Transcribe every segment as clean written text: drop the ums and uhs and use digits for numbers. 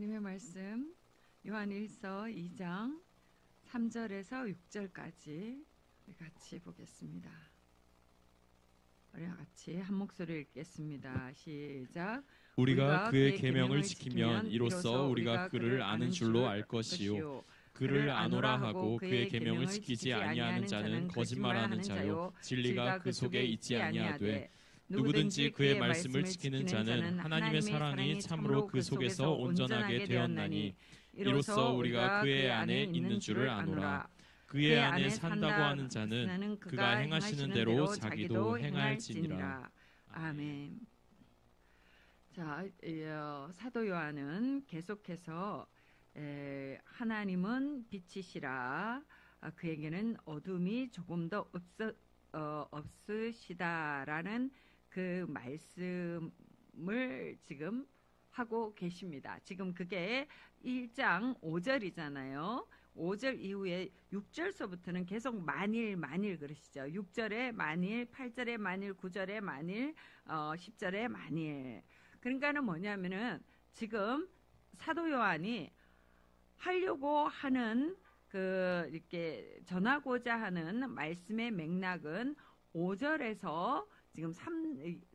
하나님의 말씀 요한일서 2장 3절에서 6절까지 우리 같이 보겠습니다. 우리 같이 한 목소리 읽겠습니다. 시작. 우리가 그의 계명을 지키면 이로써 우리가 그를 아는 줄로 알 것이요 그를 아노라 하고 그의 계명을 지키지 아니하는 자는 거짓말하는 자요 진리가 그 속에 있지 아니하되 누구든지 그의 말씀을 지키는 자는 하나님의 사랑이 참으로 그 속에서 온전하게 되었나니 이로써 우리가 그의 안에 있는 줄을 아노라. 그의 안에 산다고 하는 자는 그가 행하시는 대로 자기도 행할지니라. 아멘. 자, 사도 요한은 계속해서 하나님은 빛이시라, 그에게는 어둠이 조금도 없으시다라는 그 말씀을 지금 하고 계십니다. 지금 그게 1장 5절이잖아요. 5절 이후에 6절서부터는 계속 만일 그러시죠. 6절에 만일, 8절에 만일, 9절에 만일, 10절에 만일. 그러니까는 뭐냐면은 지금 사도 요한이 하려고 하는 이렇게 전하고자 하는 말씀의 맥락은 5절에서 지금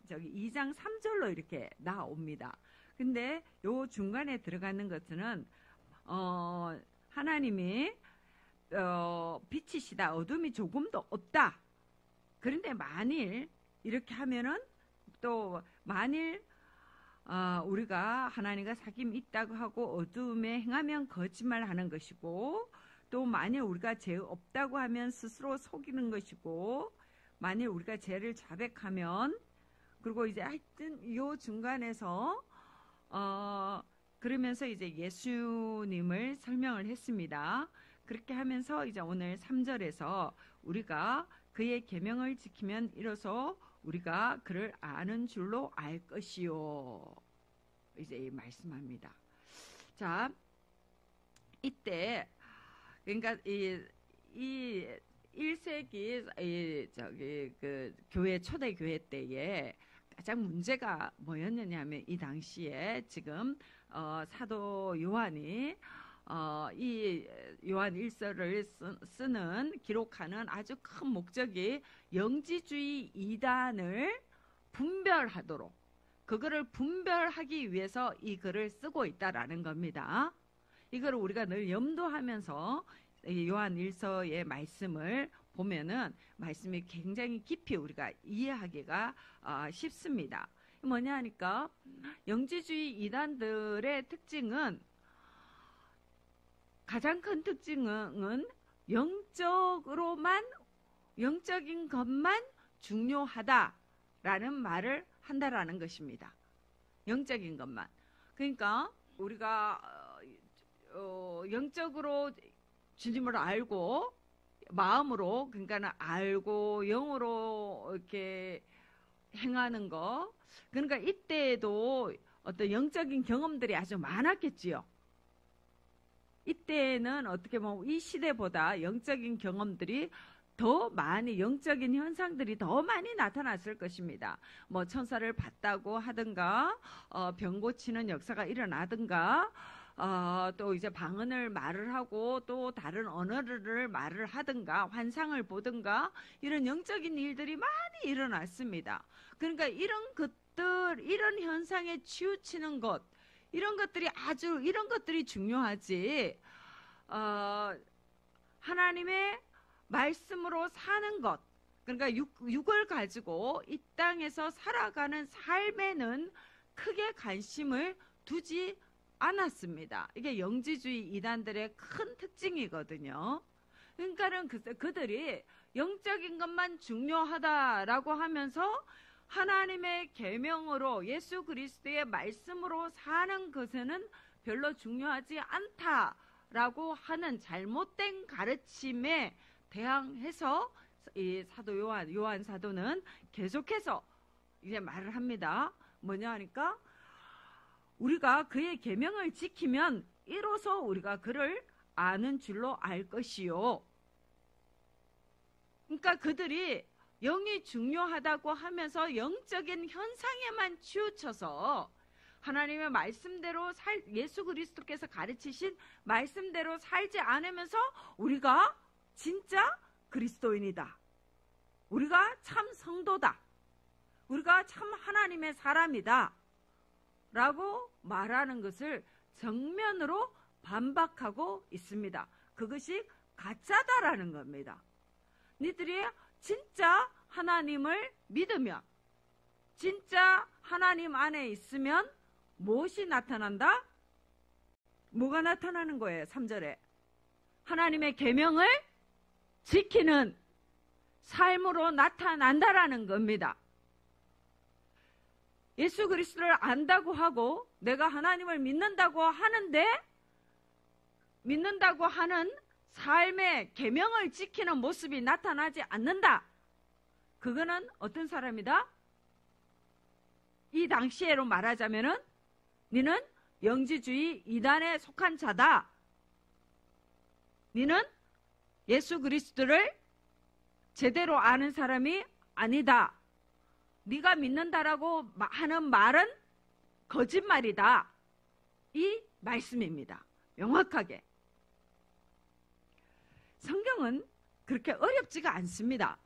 2장 3절로 이렇게 나옵니다. 근데 요 중간에 들어가는 것은 하나님이 빛이시다, 어둠이 조금도 없다. 그런데 만일 이렇게 하면은 또 만일 우리가 하나님과 사귐이 있다고 하고 어둠에 행하면 거짓말하는 것이고, 또 만일 우리가 죄 없다고 하면 스스로 속이는 것이고, 만일 우리가 죄를 자백하면, 그리고 이제 하여튼 요 중간에서 그러면서 이제 예수님을 설명을 했습니다. 그렇게 하면서 이제 오늘 3절에서 우리가 그의 계명을 지키면 이로써 우리가 그를 아는 줄로 알 것이요, 이제 말씀합니다. 자, 이때 그러니까 이 1세기 교회, 초대 교회 때에 가장 문제가 뭐였느냐면, 이 당시에 지금 사도 요한이 이 요한 일서를 기록하는 아주 큰 목적이 영지주의 이단을 분별하도록, 그거를 분별하기 위해서 이 글을 쓰고 있다라는 겁니다. 이거를 우리가 늘 염두하면서 요한 일서의 말씀을 보면은 말씀이 굉장히 깊이 우리가 이해하기가 쉽습니다. 뭐냐 하니까, 영지주의 이단들의 특징은, 가장 큰 특징은 영적인 것만 중요하다라는 말을 한다라는 것입니다. 영적인 것만. 그러니까 우리가 영적으로 주님을 알고, 마음으로, 그러니까는 알고 영으로 이렇게 행하는 거. 그러니까 이때에도 어떤 영적인 경험들이 아주 많았겠지요. 이때는 어떻게 보면 이 시대보다 영적인 경험들이 더 많이, 영적인 현상들이 더 많이 나타났을 것입니다. 뭐 천사를 봤다고 하든가, 병 고치는 역사가 일어나든가, 또 이제 방언을 말을 하고 또 다른 언어를 말을 하든가, 환상을 보든가, 이런 영적인 일들이 많이 일어났습니다. 그러니까 이런 것들, 이런 현상에 치우치는 것, 이런 것들이 중요하지, 하나님의 말씀으로 사는 것, 그러니까 육을 가지고 이 땅에서 살아가는 삶에는 크게 관심을 두지 않았습니다. 이게 영지주의 이단들의 큰 특징이거든요. 그러니까는 그들이 영적인 것만 중요하다라고 하면서 하나님의 계명으로, 예수 그리스도의 말씀으로 사는 것에는 별로 중요하지 않다라고 하는 잘못된 가르침에 대항해서 이 사도 요한 사도는 계속해서 이제 말을 합니다. 뭐냐 하니까, 우리가 그의 계명을 지키면 이로써 우리가 그를 아는 줄로 알 것이요. 그러니까 그들이 영이 중요하다고 하면서 영적인 현상에만 치우쳐서 하나님의 말씀대로 예수 그리스도께서 가르치신 말씀대로 살지 않으면서 우리가 진짜 그리스도인이다, 우리가 참 성도다, 우리가 참 하나님의 사람이다 라고 말하는 것을 정면으로 반박하고 있습니다. 그것이 가짜다라는 겁니다. 니들이 진짜 하나님을 믿으면, 진짜 하나님 안에 있으면 무엇이 나타난다? 뭐가 나타나는 거예요? 3절에 하나님의 계명을 지키는 삶으로 나타난다라는 겁니다. 예수 그리스도를 안다고 하고 내가 하나님을 믿는다고 하는데, 믿는다고 하는 삶의 계명을 지키는 모습이 나타나지 않는다. 그거는 어떤 사람이다? 이 당시에로 말하자면은 너는 영지주의 이단에 속한 자다. 너는 예수 그리스도를 제대로 아는 사람이 아니다. 네가 믿는다라고 하는 말은 거짓말이다. 이 말씀입니다. 명확하게. 성경은 그렇게 어렵지가 않습니다.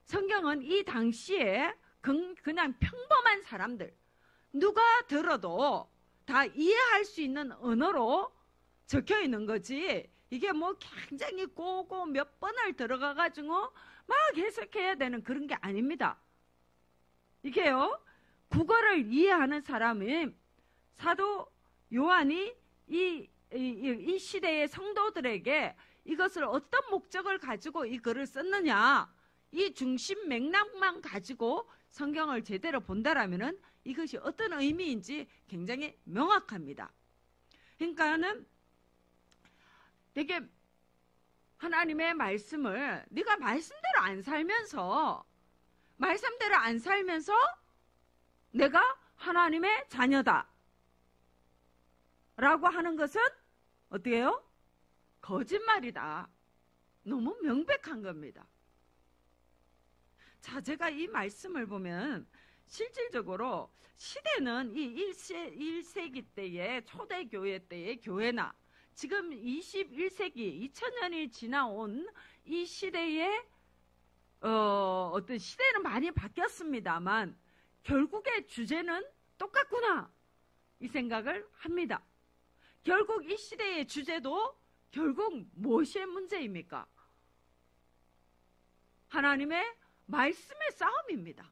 성경은 이 당시에 그냥 평범한 사람들, 누가 들어도 다 이해할 수 있는 언어로 적혀 있는 거지, 이게 뭐 굉장히 고고 몇 번을 들어가가지고 막 해석해야 되는 그런 게 아닙니다. 이게요, 국어를 이해하는 사람이, 사도 요한이 이 시대의 성도들에게 이것을 어떤 목적을 가지고 이 글을 썼느냐, 이 중심 맥락만 가지고 성경을 제대로 본다라면은 이것이 어떤 의미인지 굉장히 명확합니다. 그러니까는 되게 하나님의 말씀을 네가 말씀대로 안 살면서 내가 하나님의 자녀다 라고 하는 것은 어떻게 해요? 거짓말이다. 너무 명백한 겁니다. 자, 제가 이 말씀을 보면 실질적으로 시대는 이 1세기 때의 초대교회 때의 교회나 지금 21세기 2000년이 지나온 이 시대의 어떤 시대는 많이 바뀌었습니다만 결국의 주제는 똑같구나, 이 생각을 합니다. 결국 이 시대의 주제도 결국 무엇의 문제입니까? 하나님의 말씀의 싸움입니다.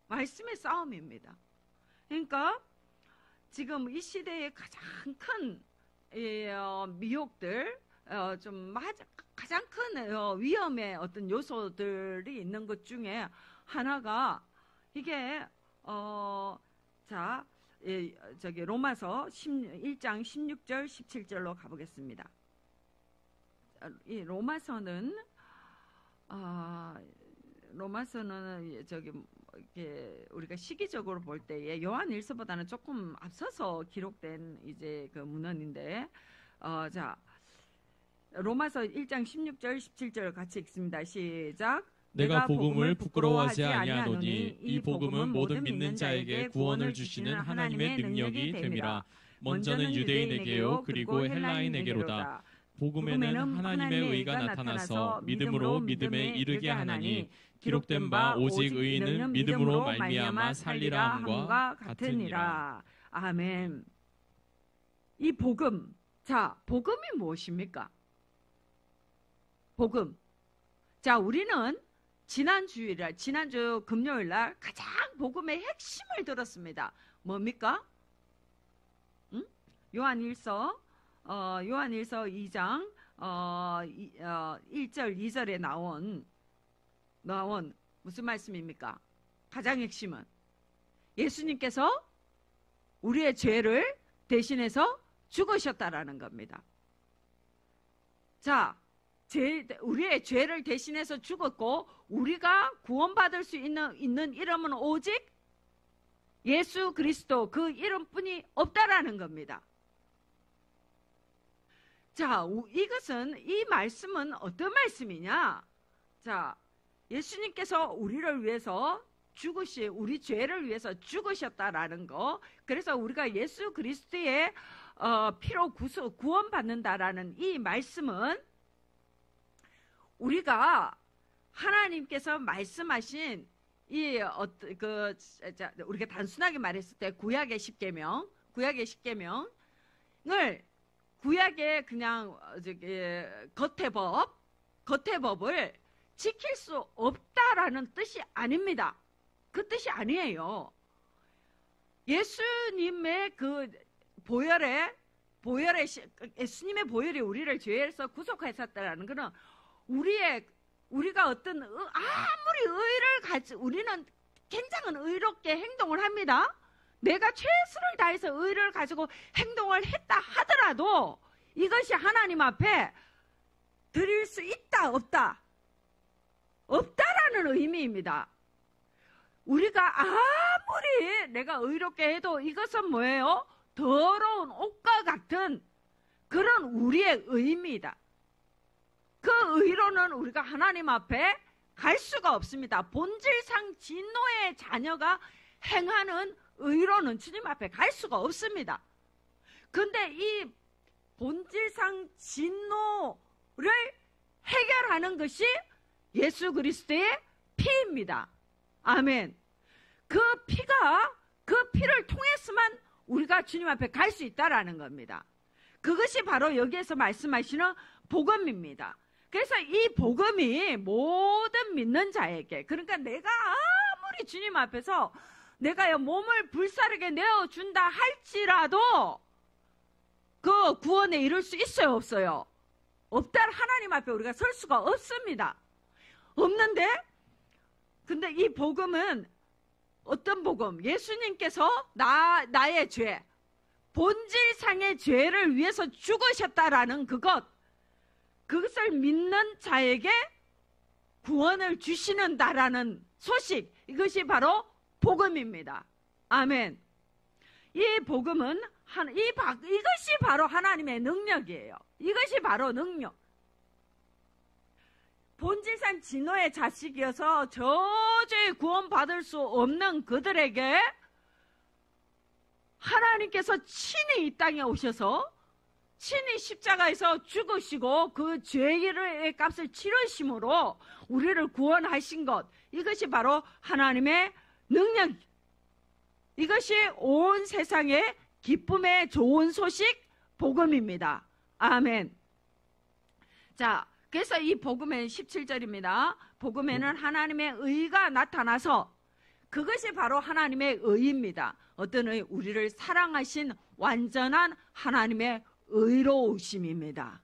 말씀의 싸움입니다. 그러니까 지금 이 시대의 가장 큰 미혹들, 가장 큰 위험의 어떤 요소들이 있는 것 중에 하나가 이게 저기 로마서 1장 16절 17절로 가보겠습니다. 이 로마서는 저기 이렇게 우리가 시기적으로 볼 때에 요한일서보다는 조금 앞서서 기록된 이제 그 문헌인데, 자, 로마서 1장 16절 17절 같이 읽습니다. 시작. 내가 복음을 부끄러워하지 아니하노니 이 복음은 모든 믿는 자에게 구원을 주시는 하나님의 능력이 됨이라. 먼저는 유대인에게요 그리고 헬라인에게로다. 복음에는 하나님의 의가 나타나서 믿음으로 믿음에 이르게 하나니 기록된 바 오직 의인은 믿음으로 말미암아 살리라 함과 같으니라. 아멘. 이 복음, 자, 복음이 무엇입니까? 복음. 자, 우리는 지난주 금요일날 가장 복음의 핵심을 들었습니다. 뭡니까? 요한일서 2장 1절 2절에 나온 무슨 말씀입니까? 가장 핵심은 예수님께서 우리의 죄를 대신해서 죽으셨다라는 겁니다. 자, 우리의 죄를 대신해서 죽었고 우리가 구원받을 수 있는 이름은 오직 예수 그리스도, 그 이름뿐이 없다라는 겁니다. 자, 이 말씀은 어떤 말씀이냐? 자, 예수님께서 우리를 위해서 우리 죄를 위해서 죽으셨다라는 거. 그래서 우리가 예수 그리스도의 피로 구원받는다라는 이 말씀은 우리가 하나님께서 말씀하신 우리가 단순하게 말했을 때 구약의 10계명을 구약의 그냥 겉의 법을 지킬 수 없다라는 뜻이 아닙니다. 그 뜻이 아니에요. 예수님의 예수님의 보혈이 우리를 죄에서 구속하셨다라는 것은 우리가 어떤 아무리 의를 우리는 굉장히 의롭게 행동을 합니다. 내가 최선을 다해서 의를 가지고 행동을 했다 하더라도 이것이 하나님 앞에 드릴 수 있다 없다? 없다라는 의미입니다. 우리가 아무리 내가 의롭게 해도 이것은 뭐예요? 더러운 옷과 같은 그런 우리의 의입니다. 그 의로는 우리가 하나님 앞에 갈 수가 없습니다. 본질상 진노의 자녀가 행하는 의로는 주님 앞에 갈 수가 없습니다. 근데 이 본질상 진노를 해결하는 것이 예수 그리스도의 피입니다. 아멘. 그 피를 통해서만 우리가 주님 앞에 갈 수 있다라는 겁니다. 그것이 바로 여기에서 말씀하시는 복음입니다. 그래서 이 복음이 모든 믿는 자에게, 그러니까 내가 아무리 주님 앞에서 내가 몸을 불사르게 내어준다 할지라도 그 구원에 이룰 수 있어요 없어요? 없다. 하나님 앞에 우리가 설 수가 없습니다. 없는데 근데 이 복음은 어떤 복음? 예수님께서 나의 죄, 본질상의 죄를 위해서 죽으셨다라는 그것을 믿는 자에게 구원을 주시는다라는 소식, 이것이 바로 복음입니다. 아멘. 이 복음은 이것이 바로 하나님의 능력이에요. 이것이 바로 능력. 본질상 진노의 자식이어서 저주의 구원받을 수 없는 그들에게 하나님께서 친히 이 땅에 오셔서 친히 십자가에서 죽으시고 그 죄의 값을 치르심으로 우리를 구원하신 것, 이것이 바로 하나님의 능력. 이것이 온 세상의 기쁨의 좋은 소식 복음입니다. 아멘. 자, 그래서 이 복음의 17절입니다. 복음에는 하나님의 의가 나타나서 그것이 바로 하나님의 의입니다. 어떤 의? 우리를 사랑하신 완전한 하나님의 의로우심입니다.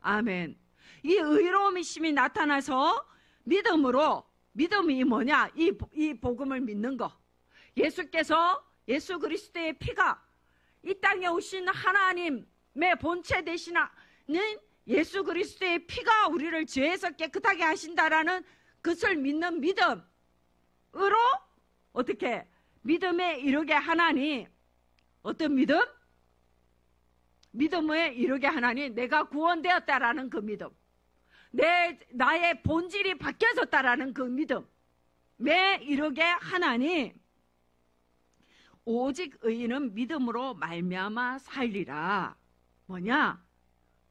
아멘. 이 의로우심이 나타나서 믿음이 뭐냐? 이 복음을 믿는 거. 예수 그리스도의 피가 이 땅에 오신 하나님의 본체 되시는 예수 그리스도의 피가 우리를 죄에서 깨끗하게 하신다라는 것을 믿는 믿음으로 어떻게 믿음에 이르게 하나니, 어떤 믿음? 믿음에 이르게 하나니 내가 구원되었다라는 그 믿음, 나의 본질이 바뀌어졌다라는 그 믿음에 이르게 하나니 오직 의인은 믿음으로 말미암아 살리라. 뭐냐?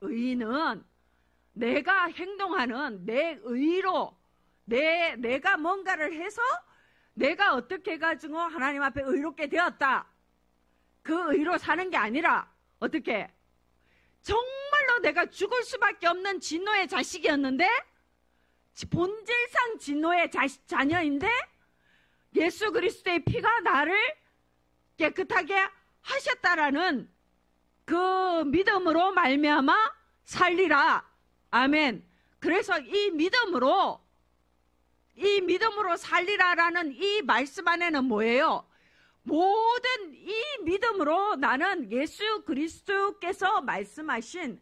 의인은 내가 행동하는 내 의로 내가 뭔가를 해서 내가 어떻게 해가지고 하나님 앞에 의롭게 되었다, 그 의로 사는 게 아니라 어떻게 정말로 내가 죽을 수밖에 없는 진노의 자식이었는데, 본질상 진노의 자녀인데 예수 그리스도의 피가 나를 깨끗하게 하셨다라는 그 믿음으로 말미암아 살리라. 아멘. 그래서 이 믿음으로 살리라라는 이 말씀 안에는 뭐예요? 모든 이 믿음으로 나는 예수 그리스도께서 말씀하신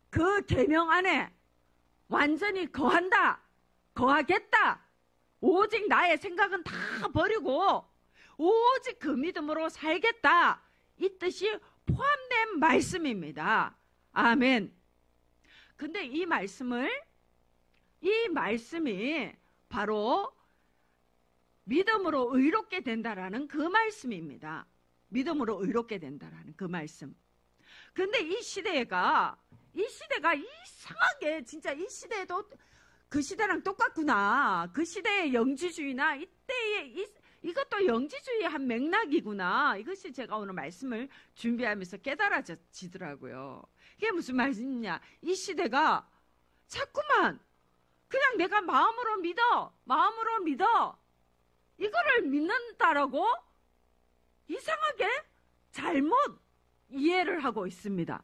그 계명 안에 완전히 거하겠다. 오직 나의 생각은 다 버리고 오직 그 믿음으로 살겠다. 이 뜻이 포함된 말씀입니다. 아멘. 근데 이 말씀이 바로 믿음으로 의롭게 된다라는 그 말씀입니다. 믿음으로 의롭게 된다라는 그 말씀. 근데 이 시대가 이상하게 진짜 이 시대도 그 시대랑 똑같구나. 그 시대의 영지주의나 이때의 이것도 영지주의의 한 맥락이구나. 이것이 제가 오늘 말씀을 준비하면서 깨달아지더라고요. 이게 무슨 말이냐. 이 시대가 자꾸만 그냥 내가 마음으로 믿어. 이거를 믿는다라고 이상하게 잘못 이해를 하고 있습니다.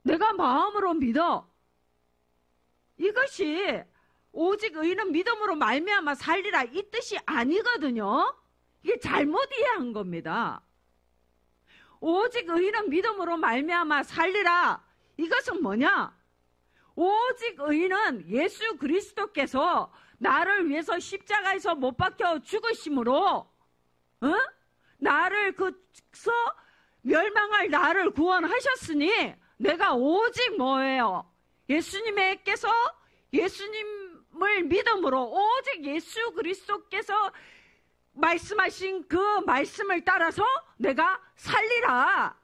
내가 마음으로 믿어. 이것이 오직 의인은 믿음으로 말미암아 살리라 이 뜻이 아니거든요. 이게 잘못 이해한 겁니다. 오직 의인은 믿음으로 말미암아 살리라. 이것은 뭐냐? 오직 의인은 예수 그리스도께서 나를 위해서 십자가에서 못 박혀 죽으심으로 나를 그서 멸망할 나를 구원하셨으니 내가 오직 뭐예요? 예수님께서 예수님을 믿음으로 오직 예수 그리스도께서 말씀하신 그 말씀을 따라서 내가 살리라.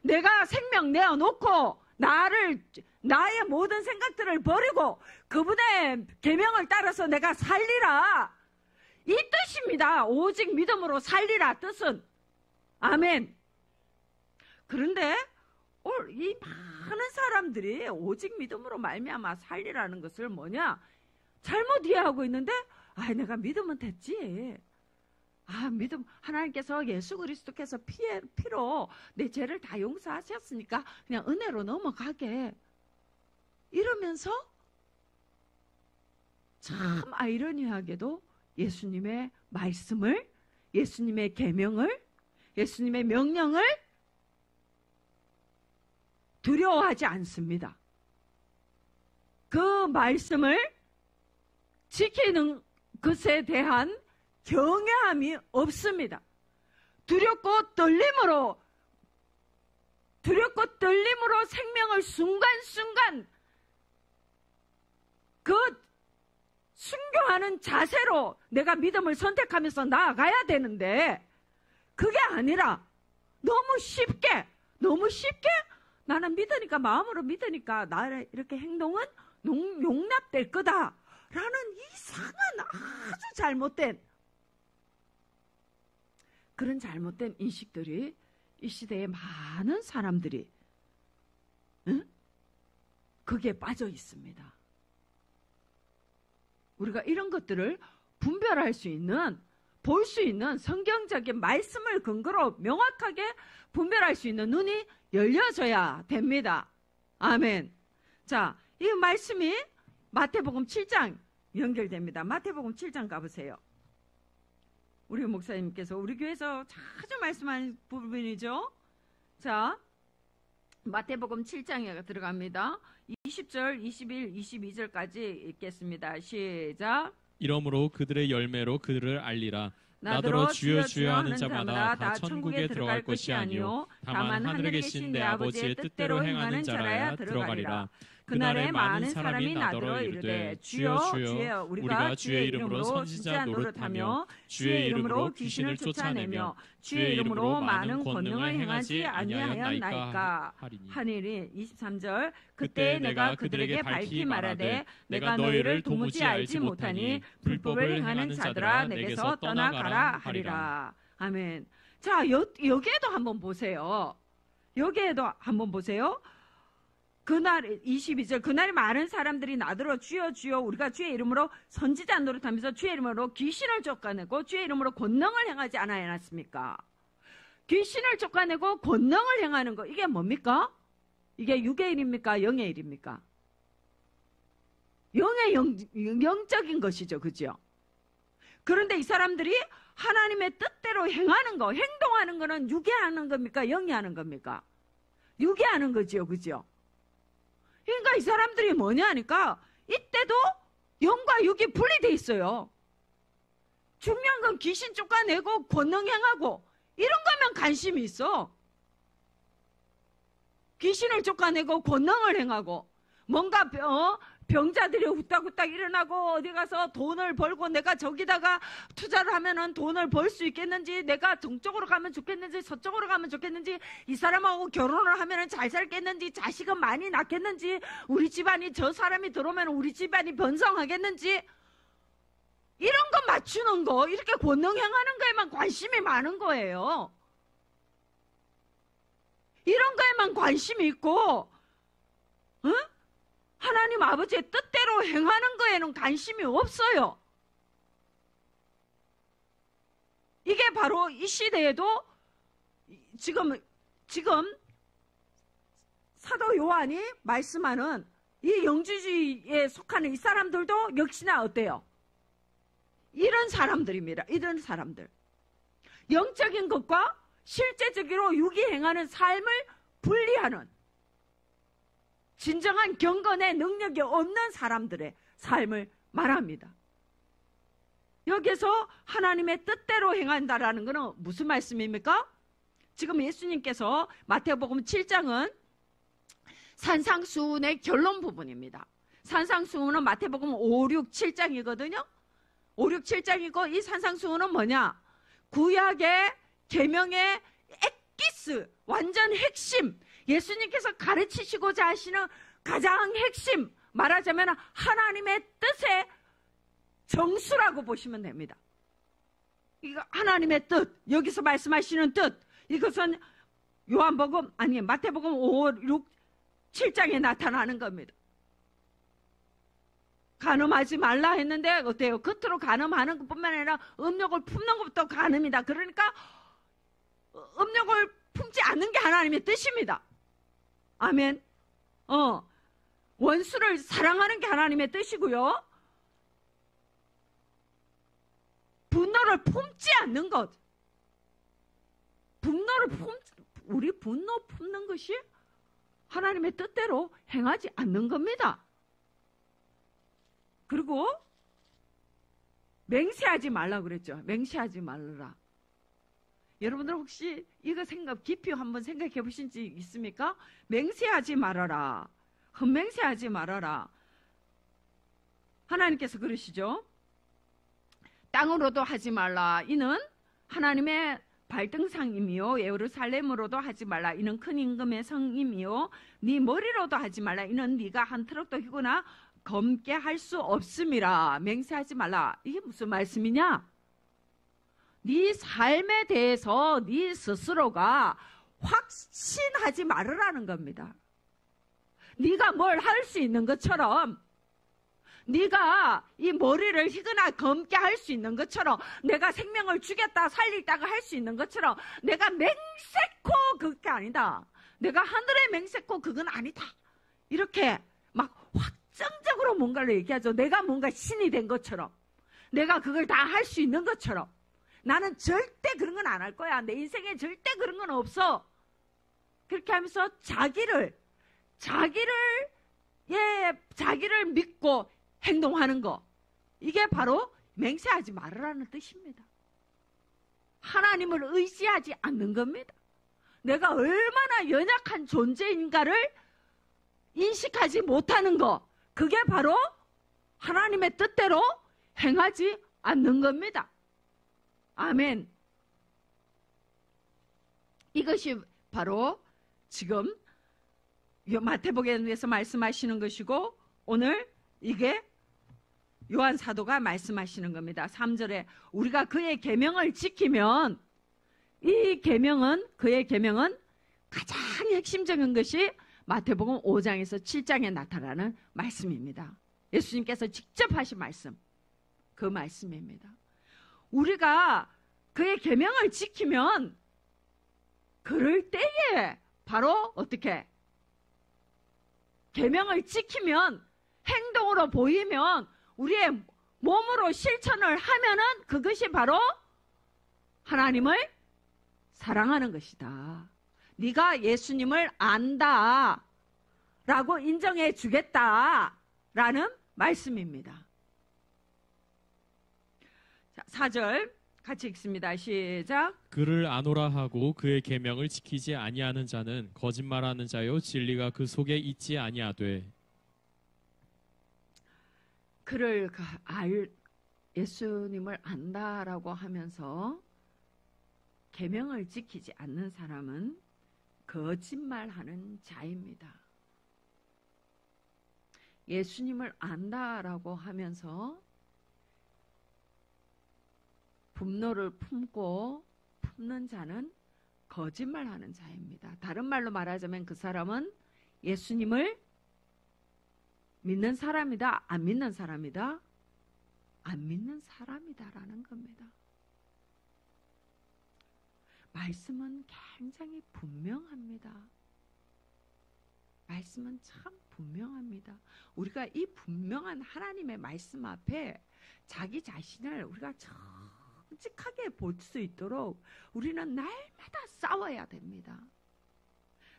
내가 생명 내어놓고 나의 모든 생각들을 버리고 그분의 계명을 따라서 내가 살리라. 이 뜻입니다. 오직 믿음으로 살리라 뜻은. 아멘. 그런데 이 많은 사람들이 오직 믿음으로 말미암아 살리라는 것을 뭐냐? 잘못 이해하고 있는데 내가 믿으면 됐지. 믿음 하나님께서 예수 그리스도께서 피로 내 죄를 다 용서하셨으니까 그냥 은혜로 넘어가게. 이러면서 참 아이러니하게도 예수님의 말씀을, 예수님의 계명을, 예수님의 명령을 두려워하지 않습니다. 그 말씀을 지키는 것에 대한 경외함이 없습니다. 두렵고 떨림으로 생명을 순간순간 그 순교하는 자세로 내가 믿음을 선택하면서 나아가야 되는데 그게 아니라 너무 쉽게 나는 믿으니까 마음으로 믿으니까 나의 이렇게 행동은 용납될 거다라는 이상한 아주 잘못된 그런 잘못된 인식들이 이 시대에 많은 사람들이 거기에 빠져 있습니다. 우리가 이런 것들을 분별할 수 있는, 볼 수 있는 성경적인 말씀을 근거로 명확하게 분별할 수 있는 눈이 열려져야 됩니다. 아멘. 자, 이 말씀이 마태복음 7장 연결됩니다. 마태복음 7장 가보세요. 우리 목사님께서 우리 교회에서 자주 말씀하는 부분이죠. 자, 마태복음 7장에 들어갑니다. 20절, 21, 22절까지 읽겠습니다. 시작. 이러므로 그들의 열매로 그들을 알리라. 나더러 주여 주여 하는 자마다 다 천국에 들어갈 것이 아니요 다만 하늘에 계신 내 아버지의 뜻대로 행하는 자라야 들어가리라. 그날에 많은 사람이 나더러 이르되 주여 주여 우리가 주의 이름으로 선지자 노릇하며 주의 이름으로 귀신을 쫓아내며 주의 이름으로 많은 권능을 행하지 아니하였나이까 하니니. 23절. 그때 내가 그들에게 밝히 말하되 내가 너희를 도무지 알지 못하니 불법을 행하는 자들아 내게서 떠나가라 하리라. 아멘. 자, 여기에도 한번 보세요. 그날 22절. 그날에 많은 사람들이 나더러 주여 주여 우리가 주의 이름으로 선지자 노릇하면서 주의 이름으로 귀신을 쫓아내고 주의 이름으로 권능을 행하지 않았습니까? 귀신을 쫓아내고 권능을 행하는 거, 이게 뭡니까? 이게 육의 일입니까? 영의 일입니까? 영적인 것이죠. 그죠? 그런데 이 사람들이 하나님의 뜻대로 행하는 거, 행동하는 거는 육의 하는 겁니까? 영이 하는 겁니까? 육의 하는 거지요. 그죠? 그러니까 이 사람들이 뭐냐 하니까 이때도 영과 육이 분리돼 있어요. 중요한 건 귀신 쫓아내고 권능 행하고 이런 거면 관심이 있어. 귀신을 쫓아내고 권능을 행하고 뭔가 병자들이 후딱후딱 일어나고 어디 가서 돈을 벌고 내가 저기다가 투자를 하면은 돈을 벌 수 있겠는지, 내가 동쪽으로 가면 좋겠는지 서쪽으로 가면 좋겠는지, 이 사람하고 결혼을 하면은 잘 살겠는지, 자식은 많이 낳겠는지, 우리 집안이 저 사람이 들어오면 우리 집안이 번성하겠는지, 이런 거 맞추는 거, 이렇게 권능 행하는 거에만 관심이 많은 거예요. 이런 거에만 관심이 있고, 응? 하나님 아버지의 뜻대로 행하는 거에는 관심이 없어요. 이게 바로 이 시대에도 지금 사도 요한이 말씀하는 이 영주주의에 속하는 이 사람들도 역시나 어때요? 이런 사람들입니다. 이런 사람들. 영적인 것과 실제적으로 유기행하는 삶을 분리하는 진정한 경건의 능력이 없는 사람들의 삶을 말합니다. 여기서 하나님의 뜻대로 행한다라는 것은 무슨 말씀입니까? 지금 예수님께서 마태복음 7장은 산상수훈의 결론 부분입니다. 산상수훈은 마태복음 5, 6, 7장이거든요. 5, 6, 7장이고 이 산상수훈은 뭐냐? 구약의 계명의 엑기스, 완전 핵심, 예수님께서 가르치시고자 하시는 가장 핵심, 말하자면 하나님의 뜻의 정수라고 보시면 됩니다. 이거 하나님의 뜻, 여기서 말씀하시는 뜻, 이것은 마태복음 5, 6, 7장에 나타나는 겁니다. 간음하지 말라 했는데 어때요? 겉으로 간음하는 것뿐만 아니라 음욕을 품는 것도 간음이다. 그러니까 음욕을 품지 않는 게 하나님의 뜻입니다. 아멘. 원수를 사랑하는 게 하나님의 뜻이고요. 분노를 품지 않는 것. 우리 분노 품는 것이 하나님의 뜻대로 행하지 않는 겁니다. 그리고 맹세하지 말라 그랬죠. 맹세하지 말라. 여러분들 혹시 이거 깊이 한번 생각해 보신 적 있습니까? 맹세하지 말아라. 헛맹세하지 말아라. 하나님께서 그러시죠. 땅으로도 하지 말라. 이는 하나님의 발등상이며 예루살렘으로도 하지 말라. 이는 큰 임금의 성임이요. 네 머리로도 하지 말라. 이는 네가 한 트럭도 희거나 검게 할 수 없음이라. 맹세하지 말라. 이게 무슨 말씀이냐? 네 삶에 대해서 네 스스로가 확신하지 말으라는 겁니다. 네가 뭘 할 수 있는 것처럼, 네가 이 머리를 희거나 검게 할 수 있는 것처럼, 내가 생명을 죽였다 살리다가 할 수 있는 것처럼, 내가 맹세코 그게 아니다. 내가 하늘의 맹세코 그건 아니다. 이렇게 막 확정적으로 뭔가를 얘기하죠. 내가 뭔가 신이 된 것처럼, 내가 그걸 다 할 수 있는 것처럼. 나는 절대 그런 건 안 할 거야. 내 인생에 절대 그런 건 없어. 그렇게 하면서 자기를 믿고 행동하는 거. 이게 바로 맹세하지 말으라는 뜻입니다. 하나님을 의지하지 않는 겁니다. 내가 얼마나 연약한 존재인가를 인식하지 못하는 거. 그게 바로 하나님의 뜻대로 행하지 않는 겁니다. 아멘. 이것이 바로 지금 마태복음에서 말씀하시는 것이고, 오늘 이게 요한 사도가 말씀하시는 겁니다. 3절에 우리가 그의 계명을 지키면, 그의 계명은 가장 핵심적인 것이 마태복음 5장에서 7장에 나타나는 말씀입니다. 예수님께서 직접 하신 말씀, 그 말씀입니다. 우리가 그의 계명을 지키면 그럴 때에 바로 어떻게? 계명을 지키면, 행동으로 보이면, 우리의 몸으로 실천을 하면은 그것이 바로 하나님을 사랑하는 것이다. 네가 예수님을 안다 라고 인정해 주겠다 라는 말씀입니다. 자, 4절 같이 읽습니다. 시작. 그를 아노라 하고 그의 계명을 지키지 아니하는 자는 거짓말하는 자요 진리가 그 속에 있지 아니하되. 그를 예수님을 안다라고 하면서 계명을 지키지 않는 사람은 거짓말하는 자입니다. 예수님을 안다라고 하면서 분노를 품는 자는 거짓말하는 자입니다. 다른 말로 말하자면 그 사람은 예수님을 믿는 사람이다, 안 믿는 사람이다? 안 믿는 사람이다라는 겁니다. 말씀은 굉장히 분명합니다. 말씀은 참 분명합니다. 우리가 이 분명한 하나님의 말씀 앞에 자기 자신을 우리가 정직하게 볼 수 있도록 우리는 날마다 싸워야 됩니다.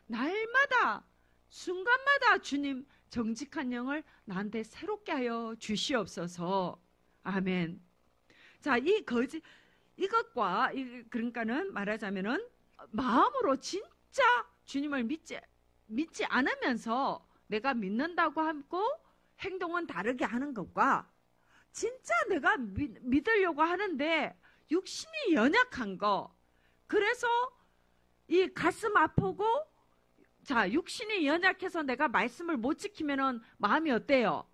날마다 순간마다 주님 정직한 영을 나한테 새롭게 하여 주시옵소서. 아멘. 자, 이것과 그러니까는 말하자면은 마음으로 진짜 주님을 믿지 않으면서 내가 믿는다고 하고 행동은 다르게 하는 것과 진짜 내가 믿으려고 하는데 육신이 연약한 거, 그래서 이 가슴 아프고, 자, 육신이 연약해서 내가 말씀을 못 지키면은 마음이 어때요?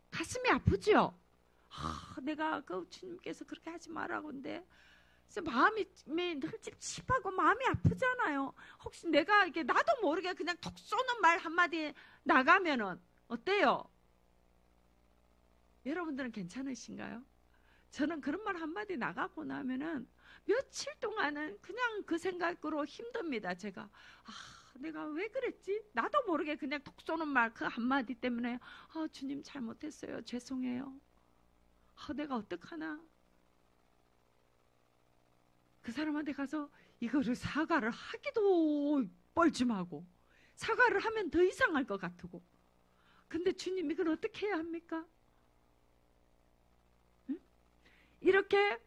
가슴이 아프죠? 내가 주님께서 그렇게 하지 말라고 하는데 마음이 늘 찝찝하고 마음이 아프잖아요. 혹시 내가 이렇게 나도 모르게 그냥 톡 쏘는 말 한마디 나가면은 어때요? 여러분들은 괜찮으신가요? 저는 그런 말 한마디 나가고 나면은 며칠 동안은 그냥 그 생각으로 힘듭니다. 제가 내가 왜 그랬지? 나도 모르게 그냥 톡 쏘는 말 그 한마디 때문에 주님 잘못했어요. 죄송해요. 내가 어떡하나? 그 사람한테 가서 이거를 사과를 하기도 뻘쭘하고 사과를 하면 더 이상할 것 같고, 근데 주님 이걸 어떻게 해야 합니까? 응? 이렇게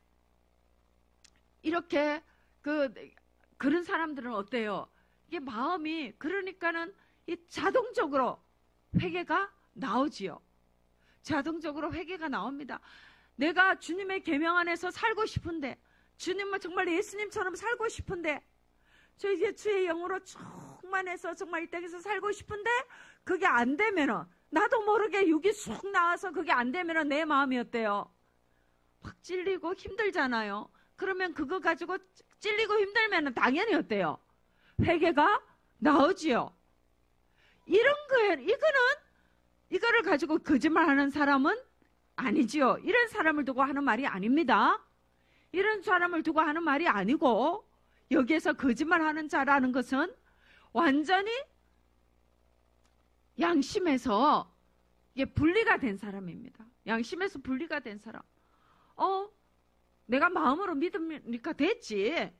그런 사람들은 어때요? 이게 마음이 그러니까는 이 자동적으로 회개가 나오지요. 자동적으로 회개가 나옵니다. 내가 주님의 계명 안에서 살고 싶은데, 주님은 정말 예수님처럼 살고 싶은데, 저 이제 주의 영으로 충만해서 정말 이 땅에서 살고 싶은데 그게 안 되면은, 나도 모르게 육이 쑥 나와서 그게 안 되면은 내 마음이 어때요? 막 찔리고 힘들잖아요. 그러면 그거 가지고 찔리고 힘들면은 당연히 어때요? 회개가 나오지요. 이런 거에 이거를 가지고 거짓말하는 사람은 아니지요. 이런 사람을 두고 하는 말이 아닙니다. 이런 사람을 두고 하는 말이 아니고, 여기에서 거짓말하는 자라는 것은 완전히 양심에서 이게 분리가 된 사람입니다. 양심에서 분리가 된 사람. 내가 마음으로 믿으니까 됐지.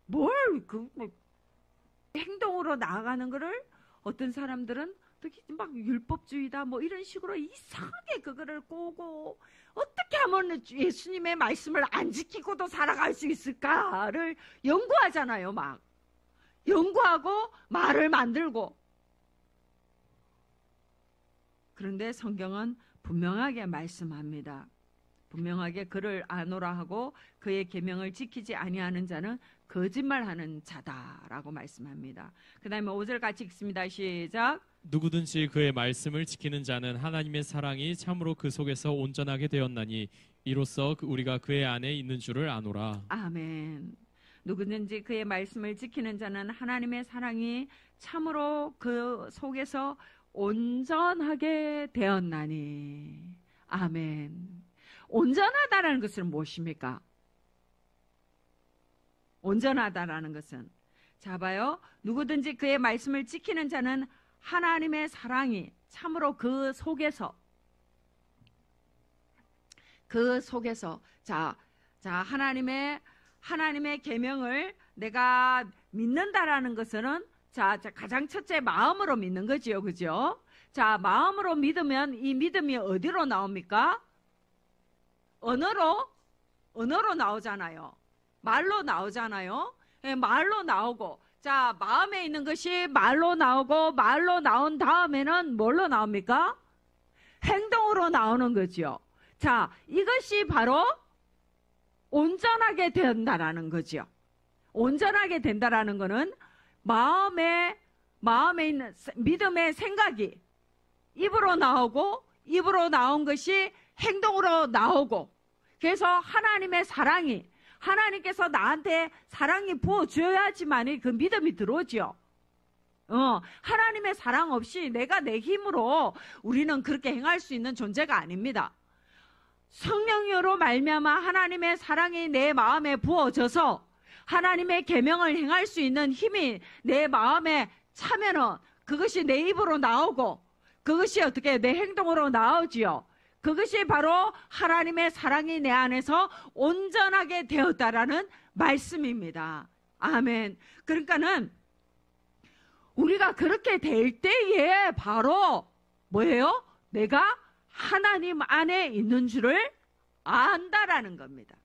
뭘 행동으로 나아가는 거를 어떤 사람들은 막 율법주의다 뭐 이런 식으로 이상하게 그거를 꼬고, 어떻게 하면 예수님의 말씀을 안 지키고도 살아갈 수 있을까를 연구하잖아요. 막 연구하고 말을 만들고. 그런데 성경은 분명하게 말씀합니다. 분명하게 그를 아노라 하고 그의 계명을 지키지 아니하는 자는 거짓말하는 자다라고 말씀합니다. 그 다음에 5절 같이 읽습니다. 시작. 누구든지 그의 말씀을 지키는 자는 하나님의 사랑이 참으로 그 속에서 온전하게 되었나니 이로써 우리가 그의 안에 있는 줄을 아노라. 아멘. 누구든지 그의 말씀을 지키는 자는 하나님의 사랑이 참으로 그 속에서 온전하게 되었나니. 아멘. 온전하다라는 것은 무엇입니까? 온전하다라는 것은, 자 봐요. 누구든지 그의 말씀을 지키는 자는 하나님의 사랑이 참으로 그 속에서 자 하나님의 계명을 내가 믿는다라는 것은 자 가장 첫째 마음으로 믿는 거지요. 그죠? 자, 마음으로 믿으면 이 믿음이 어디로 나옵니까? 언어로 나오잖아요. 말로 나오잖아요. 예, 말로 나오고, 자, 마음에 있는 것이 말로 나오고, 말로 나온 다음에는 뭘로 나옵니까? 행동으로 나오는 거죠. 자, 이것이 바로 온전하게 된다라는 거죠. 온전하게 된다라는 것은 마음에 있는 믿음의 생각이 입으로 나오고, 입으로 나온 것이 행동으로 나오고, 그래서 하나님의 사랑이, 하나님께서 나한테 사랑이 부어줘야지만 그 믿음이 들어오죠. 하나님의 사랑 없이 내가 내 힘으로 우리는 그렇게 행할 수 있는 존재가 아닙니다. 성령으로 말미암아 하나님의 사랑이 내 마음에 부어져서 하나님의 계명을 행할 수 있는 힘이 내 마음에 차면은 그것이 내 입으로 나오고, 그것이 어떻게 내 행동으로 나오지요. 그것이 바로 하나님의 사랑이 내 안에서 온전하게 되었다라는 말씀입니다. 아멘. 그러니까는 우리가 그렇게 될 때에 바로 뭐예요? 내가 하나님 안에 있는 줄을 안다라는 겁니다.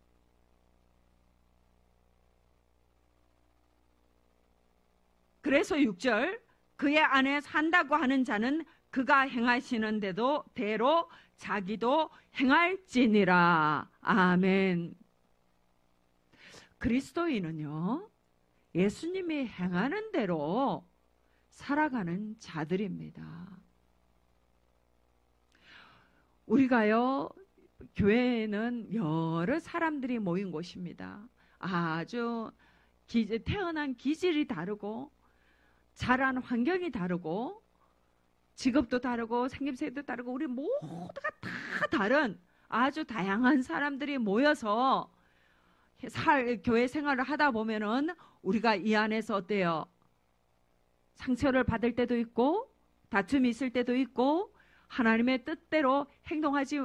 그래서 6절, 그의 안에 산다고 하는 자는 그가 행하시는 대로 자기도 행할지니라. 아멘. 그리스도인은요, 예수님이 행하는 대로 살아가는 자들입니다. 우리가요, 교회에는 여러 사람들이 모인 곳입니다. 아주 태어난 기질이 다르고, 자란 환경이 다르고, 직업도 다르고, 생김새도 다르고, 우리 모두가 다 다른 아주 다양한 사람들이 모여서 교회 생활을 하다 보면은 우리가 이 안에서 어때요? 상처를 받을 때도 있고, 다툼이 있을 때도 있고, 하나님의 뜻대로 행동하지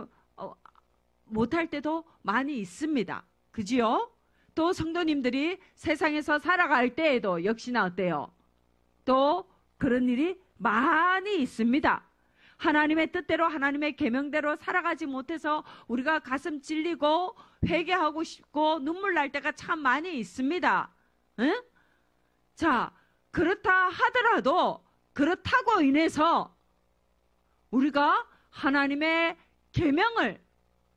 못할 때도 많이 있습니다. 그지요? 또 성도님들이 세상에서 살아갈 때에도 역시나 어때요? 또 그런 일이 많이 있습니다. 하나님의 뜻대로 하나님의 계명대로 살아가지 못해서 우리가 가슴 찔리고 회개하고 싶고 눈물 날 때가 참 많이 있습니다. 응? 자, 그렇다 하더라도 그렇다고 인해서 우리가 하나님의 계명을,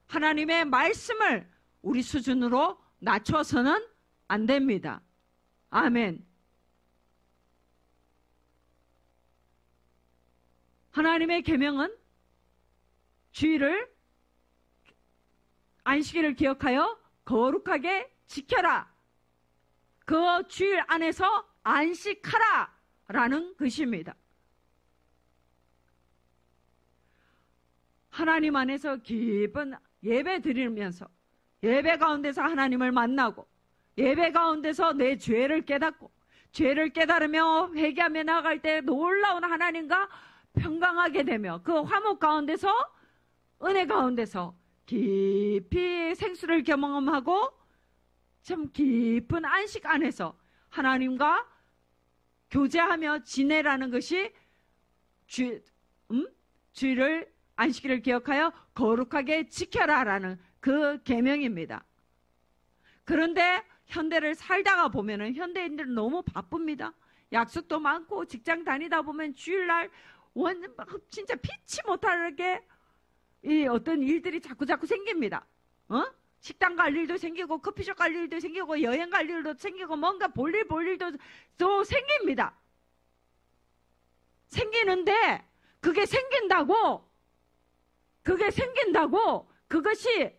하나님의 말씀을 우리 수준으로 낮춰서는 안 됩니다. 아멘. 하나님의 계명은 주일을, 안식일을 기억하여 거룩하게 지켜라. 그 주일 안에서 안식하라 라는 것입니다. 하나님 안에서 깊은 예배 드리면서, 예배 가운데서 하나님을 만나고, 예배 가운데서 내 죄를 깨닫고, 죄를 깨달으며 회개하며 나아갈 때 놀라운 하나님과 평강하게 되며, 그 화목 가운데서, 은혜 가운데서 깊이 생수를 경험하고 참 깊은 안식 안에서 하나님과 교제하며 지내라는 것이 주일을, 안식일을 기억하여 거룩하게 지켜라라는 그 계명입니다. 그런데 현대를 살다가 보면은 현대인들은 너무 바쁩니다. 약속도 많고 직장 다니다 보면 주일날 진짜 피치 못하게 이 어떤 일들이 자꾸 생깁니다. 식당 갈 일도 생기고, 커피숍 갈 일도 생기고, 여행 갈 일도 생기고, 뭔가 볼 일도 또 생깁니다. 생기는데 그게 생긴다고, 그것이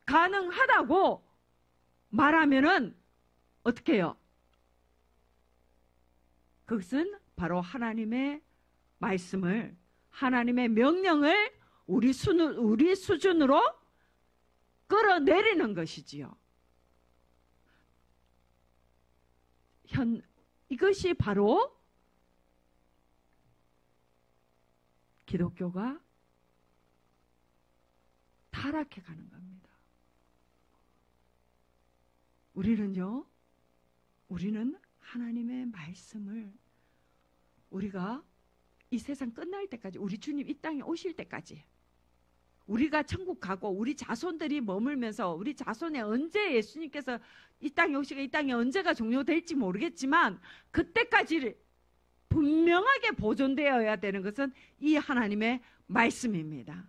가능하다고 말하면은 어떻게 해요? 그것은 바로 하나님의 말씀을, 하나님의 명령을 우리 수준으로 끌어내리는 것이지요. 이것이 바로 기독교가 타락해 가는 겁니다. 우리는 하나님의 말씀을 우리가 이 세상 끝날 때까지, 우리 주님 이 땅에 오실 때까지, 우리가 천국 가고 우리 자손들이 머물면서, 우리 자손에 언제 예수님께서 이 땅에 오시고 이 땅에 언제가 종료될지 모르겠지만 그때까지 분명하게 보존되어야 되는 것은 이 하나님의 말씀입니다.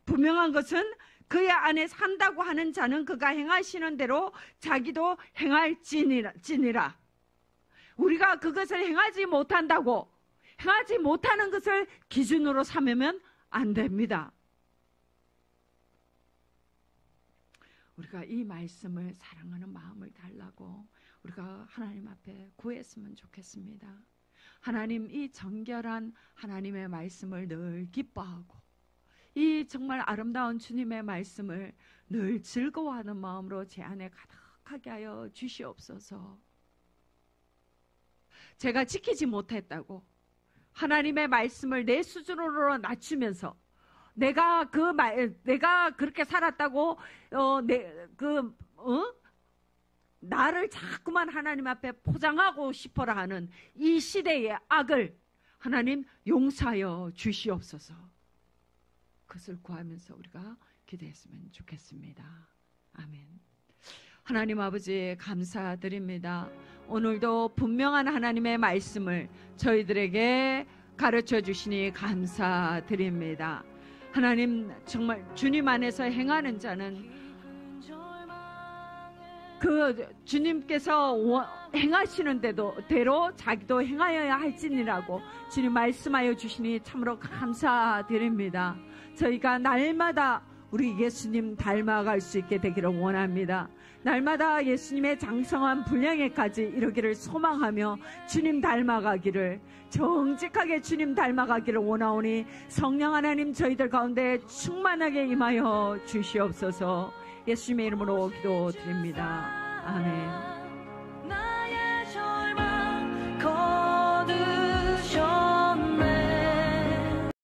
분명한 것은 그의 안에 산다고 하는 자는 그가 행하시는 대로 자기도 행할지니라. 우리가 그것을 행하지 못한다고 행하지 못하는 것을 기준으로 삼으면 안 됩니다. 우리가 이 말씀을 사랑하는 마음을 달라고 우리가 하나님 앞에 구했으면 좋겠습니다. 하나님, 이 정결한 하나님의 말씀을 늘 기뻐하고 이 정말 아름다운 주님의 말씀을 늘 즐거워하는 마음으로 제 안에 가득하게 하여 주시옵소서. 제가 지키지 못했다고 하나님의 말씀을 내 수준으로 낮추면서 내가 그렇게 살았다고 나를 자꾸만 하나님 앞에 포장하고 싶어라 하는 이 시대의 악을 하나님 용서하여 주시옵소서. 그것을 구하면서 우리가 기도했으면 좋겠습니다. 아멘. 하나님 아버지, 감사드립니다. 오늘도 분명한 하나님의 말씀을 저희들에게 가르쳐 주시니 감사드립니다. 하나님, 정말 주님 안에서 행하는 자는 그 주님께서 행하시는 대로 자기도 행하여야 할지니라고 주님 말씀하여 주시니 참으로 감사드립니다. 저희가 날마다 우리 예수님 닮아갈 수 있게 되기를 원합니다. 날마다 예수님의 장성한 분량에까지 이르기를 소망하며 주님 닮아가기를, 정직하게 주님 닮아가기를 원하오니 성령 하나님 저희들 가운데 충만하게 임하여 주시옵소서. 예수님의 이름으로 기도드립니다. 아멘.